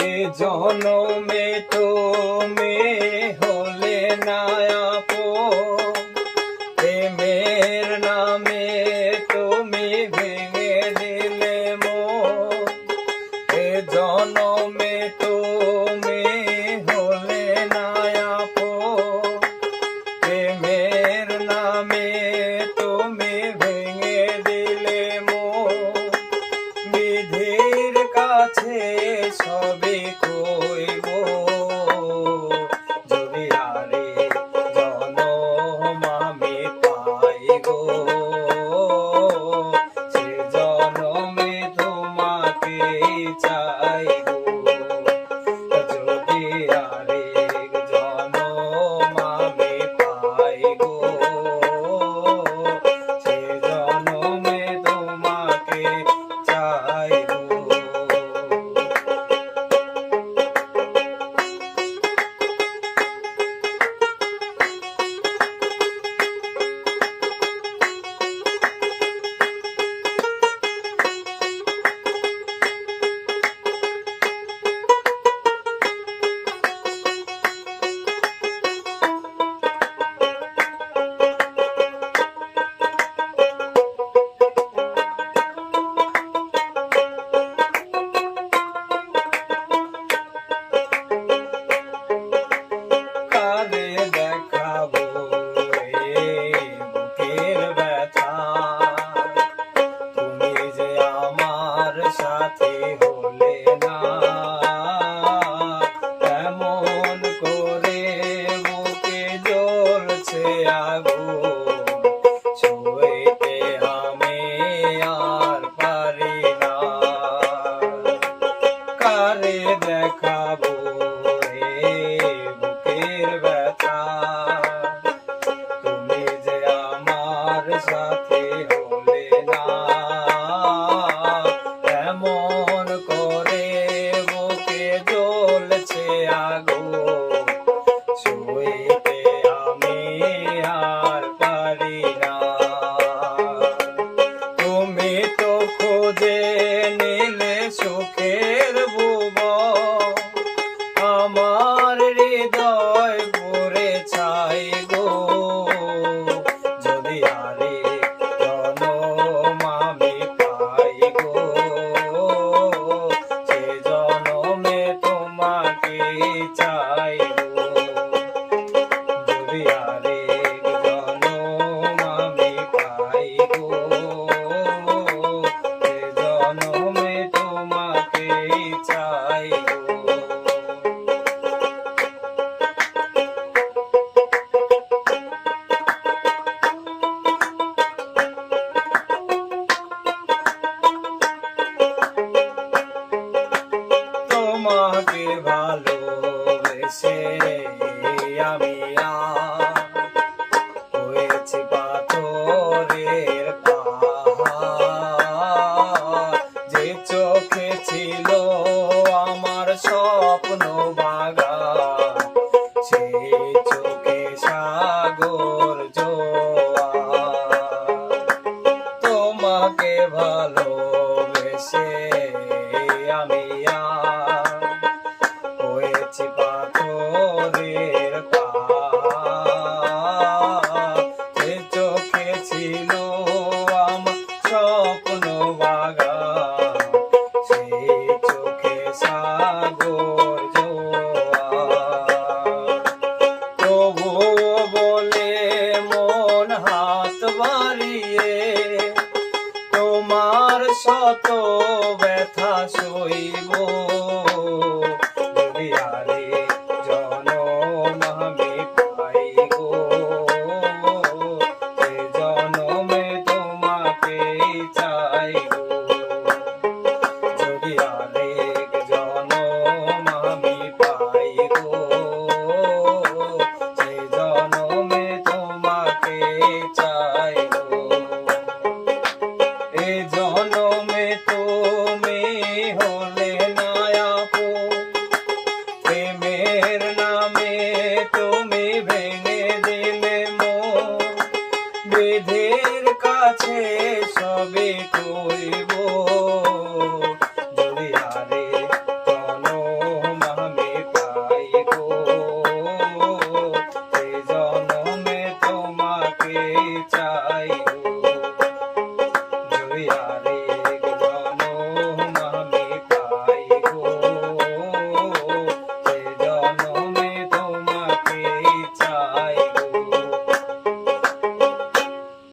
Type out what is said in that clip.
এ জনমে তুমি হলে না আপন, প্রেমের নামে তুমি ভেঙে দিলে মন। এ জনমে তুমি হলে না আপন, প্রেমের নামে তুমি ভেঙে দিলে মন। বিধির কাছে সবে কইব, যদি আরে জনম আমি পাই গো, সে জনমে তোমাকে চাই গো। যদি আরে জনম আমি পাই গো, সে জনমে তোমাকে চাই গো। সাথে হলে না এমন করে, বুকে জ্বলছে আগুন, ছুঁইতে আমি আর পারি না। কারে দেখাবো বুকের ব্যথা, তুমি যে আমার সাথে হলে না এমন করে, বুকে জ্বলছে আগুন, ছুঁইতে আমি আর পারি না। তুমি তো খুঁজে নিলে সুখের ভুবন, আমার হৃদয় পুরে ছাই গো। যদি আরে জনম আমি পাই গো, সে জনমে তোমাকে চাই গো। যদি আরে জনম আমি পাই গো, সে জনমে তোমাকে চাই গো। তোমাকে ভালোবেসে আমি হয়েছি পাথরের পাহাড়, যে চোখে ছিল আমার স্বপ্ন বাগান, সেই চোখে সাগর জোয়ার। তোমাকে ভালোবেসে আমি হয়েছি পাথরের পাহাড়, যে চোখে ছিল আমার স্বপ্ন বাগান, সেই চোখে সাগর জোয়ার। তবুও বলে মন হাত বাড়িয়ে, তোমার শত ব্যথা সইব। যদি আরে জনম আমি পাই গো, সে জনমে তোমাকে চাই গো। যদি আরে জনম আমি পাই গো, সে জনমে তোমাকে চাই গো। এ জনমে তুমি